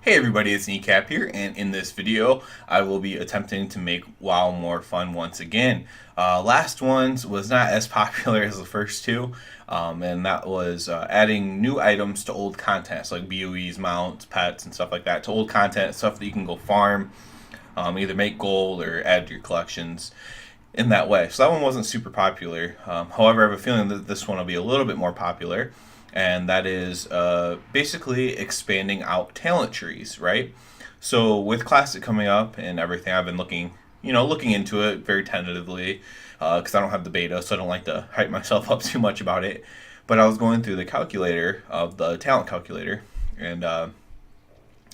Hey everybody, it's Kneecap here, and in this video, I will be attempting to make WoW more fun once again. Last ones was not as popular as the first two, and that was adding new items to old content, so like BOEs, mounts, pets, and stuff like that, to old content, stuff that you can go farm, either make gold or add to your collections in that way. So that one wasn't super popular. However, I have a feeling that this one will be a little bit more popular, and that is basically expanding out talent trees, right? So with Classic coming up and everything, I've been looking into it very tentatively because I don't have the beta, so I don't like to hype myself up too much about it. But I was going through the calculator of the talent calculator, and I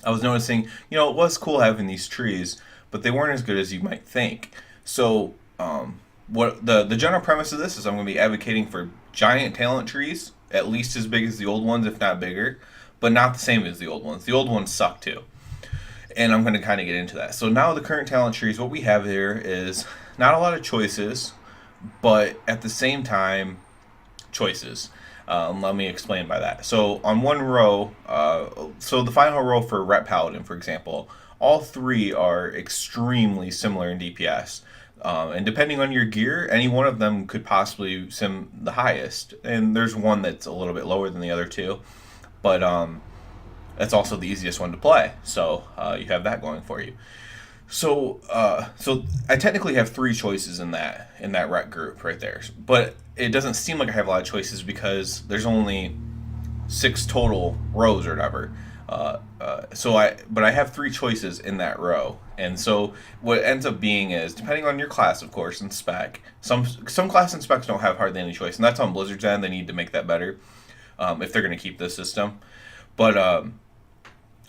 was noticing, it was cool having these trees, but they weren't as good as you might think. So, what the general premise of this is, I'm going to be advocating for giant talent trees, at least as big as the old ones, if not bigger, but not the same as the old ones. The old ones suck too, and I'm going to kind of get into that. So now the current talent trees, what we have here is not a lot of choices, but at the same time, choices. Let me explain by that. So on one row, so the final row for Ret Paladin, for example, all three are extremely similar in DPS. And depending on your gear, any one of them could possibly sim the highest. And there's one that's a little bit lower than the other two, but that's also the easiest one to play. So you have that going for you. So I technically have three choices in that rec group right there, but it doesn't seem like I have a lot of choices because there's only six total rows or whatever. But I have three choices in that row, and so what ends up being is, depending on your class, of course, and spec. Some class and specs don't have hardly any choice, and that's on Blizzard's end. They need to make that better if they're going to keep this system. But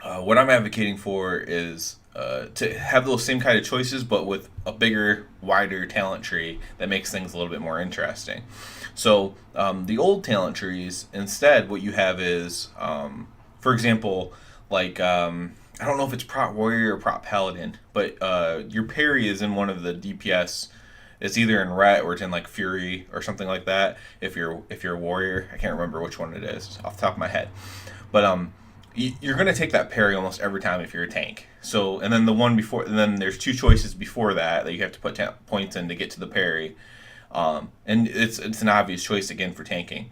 what I'm advocating for is to have those same kind of choices, but with a bigger, wider talent tree that makes things a little bit more interesting. So the old talent trees, instead, what you have is, for example, like I don't know if it's prop warrior or prop paladin, but your parry is in one of the DPS. It's either in ret or it's in like fury or something like that. If you're a warrior, I can't remember which one it is off the top of my head, but you're going to take that parry almost every time if you're a tank. So, and then the one before, and then there's two choices before that you have to put points in to get to the parry, and it's an obvious choice again for tanking.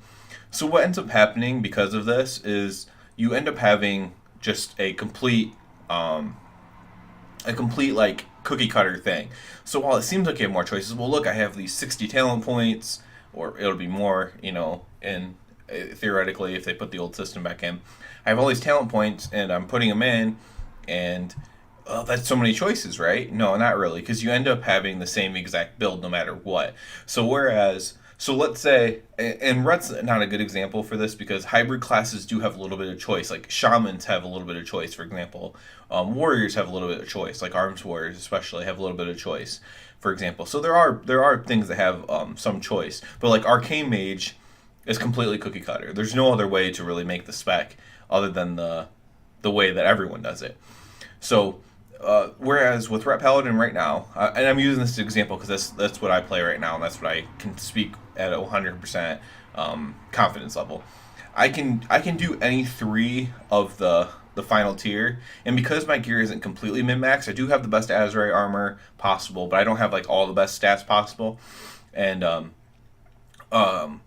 So what ends up happening because of this is you end up having just a complete like cookie cutter thing. So while it seems like you have more choices, well, look, I have these 60 talent points, or it'll be more, and theoretically, if they put the old system back in, I have all these talent points, and I'm putting them in, and that's so many choices, right? No, not really, because you end up having the same exact build no matter what. So let's say, and Ret's not a good example for this because hybrid classes do have a little bit of choice. Like shamans have a little bit of choice, for example. Warriors have a little bit of choice, like arms warriors especially have a little bit of choice, for example. So there are things that have some choice, but like arcane mage is completely cookie cutter. There's no other way to really make the spec other than the way that everyone does it. So whereas with Ret Paladin right now, and I'm using this example because that's what I play right now, and that's what I can speak at a 100% confidence level. I can do any three of the final tier, and because my gear isn't completely min max, I do have the best Azrai armor possible, but I don't have like all the best stats possible, and um, my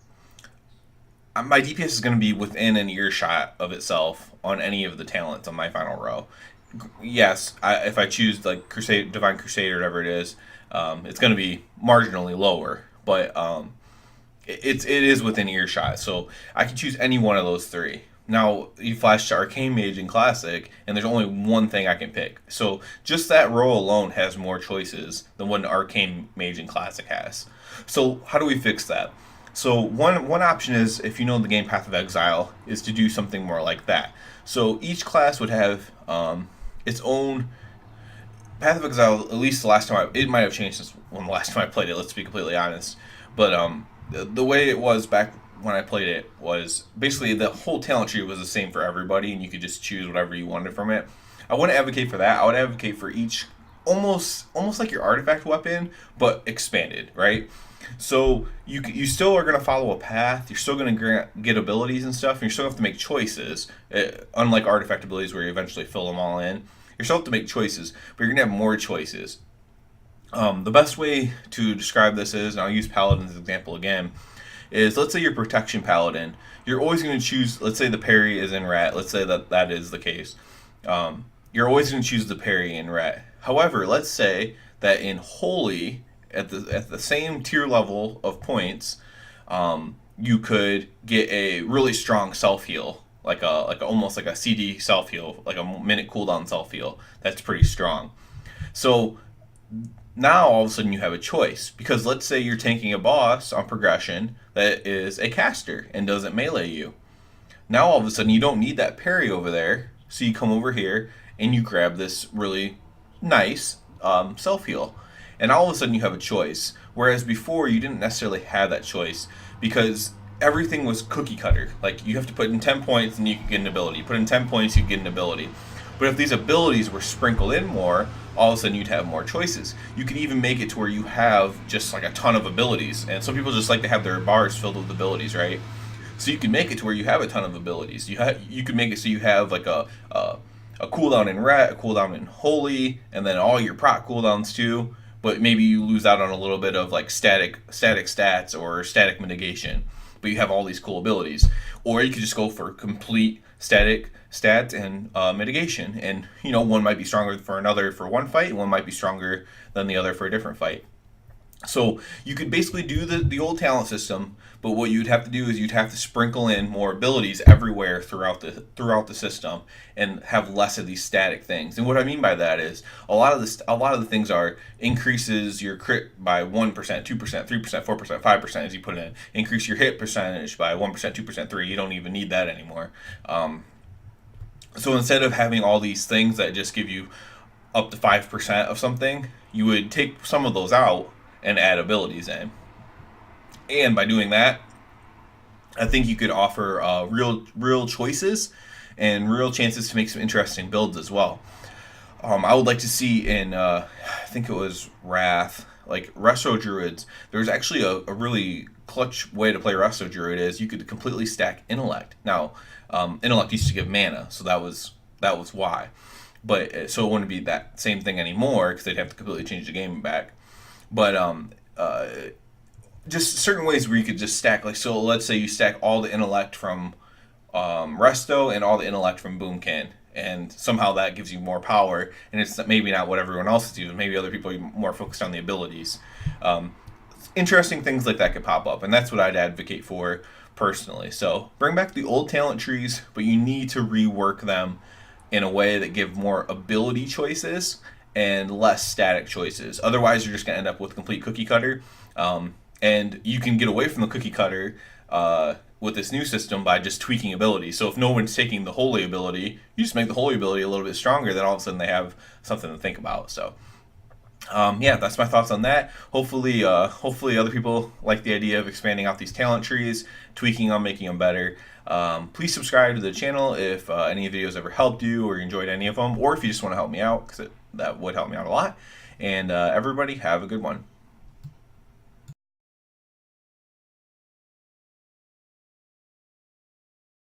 DPS is going to be within an earshot of itself on any of the talents on my final row. Yes, if I choose like Crusade, Divine Crusade, or whatever it is, it's going to be marginally lower, but it is within earshot. So I can choose any one of those three. Now you flash to Arcane Mage in Classic, and there's only one thing I can pick. So just that row alone has more choices than what an Arcane Mage in Classic has. So how do we fix that? So one option is, if you know the game Path of Exile, is to do something more like that. So each class would have its own Path of Exile. At least the last time it might have changed since when the last time I played it. Let's be completely honest. But the way it was back when I played it was basically the whole talent tree was the same for everybody, and you could just choose whatever you wanted from it. I wouldn't advocate for that. I would advocate for each almost like your artifact weapon, but expanded, right? So you still are going to follow a path. You're still going to get abilities and stuff, and you still have to make choices. Unlike artifact abilities, where you eventually fill them all in, you still have to make choices, but you're going to have more choices. The best way to describe this is, and I'll use Paladin as an example again, is let's say you're Protection Paladin. You're always going to choose, let's say the parry is in Rat. Let's say that that is the case. You're always going to choose the parry in Rat. However, let's say that in Holy, at the same tier level of points, you could get a really strong self heal, like almost like a CD self heal, like a minute cooldown self heal. That's pretty strong. So now all of a sudden you have a choice, because let's say you're tanking a boss on progression that is a caster and doesn't melee you. Now all of a sudden you don't need that parry over there, so you come over here and you grab this really nice self heal, and all of a sudden you have a choice. Whereas before you didn't necessarily have that choice, because everything was cookie cutter. Like, you have to put in 10 points and you can get an ability. Put in 10 points, you can get an ability. But if these abilities were sprinkled in more, all of a sudden you'd have more choices. You could even make it to where you have just like a ton of abilities. And some people just like to have their bars filled with abilities, right? So you can make it to where you have a ton of abilities. You could make it so you have like a cooldown in Ret, a cooldown in Holy, and then all your proc cooldowns too. But maybe you lose out on a little bit of like static stats or static mitigation. But you have all these cool abilities. Or you could just go for complete static stats and mitigation. And one might be stronger for another for one fight, and one might be stronger than the other for a different fight. So you could basically do the old talent system, but what you'd have to do is you'd have to sprinkle in more abilities everywhere throughout the system, and have less of these static things. And what I mean by that is a lot of the things are increases your crit by 1%, 2%, 3%, 4%, 5% as you put it in. Increase your hit percentage by 1%, 2%, 3%. You don't even need that anymore. So instead of having all these things that just give you up to 5% of something, you would take some of those out and add abilities in. And by doing that, I think you could offer real choices and real chances to make some interesting builds as well. I would like to see in I think it was Wrath, like Resto Druids. There's actually a really clutch way to play Resto Druid is you could completely stack Intellect. Now, Intellect used to give mana, so that was why. But so it wouldn't be that same thing anymore, because they'd have to completely change the game back. But just certain ways where you could just stack, like, so let's say you stack all the intellect from Resto and all the intellect from Boomkin, and somehow that gives you more power, and it's maybe not what everyone else is using. Maybe other people are more focused on the abilities. Interesting things like that could pop up, and that's what I'd advocate for personally. So bring back the old talent trees, but you need to rework them in a way that give more ability choices and less static choices. Otherwise, you're just going to end up with complete cookie cutter. And you can get away from the cookie cutter with this new system by just tweaking abilities. So if no one's taking the holy ability, you just make the holy ability a little bit stronger. Then all of a sudden they have something to think about. So yeah, that's my thoughts on that. Hopefully other people like the idea of expanding out these talent trees, tweaking them, making them better. Please subscribe to the channel if any videos ever helped you or you enjoyed any of them, or if you just want to help me out, because that would help me out a lot. And everybody have a good one.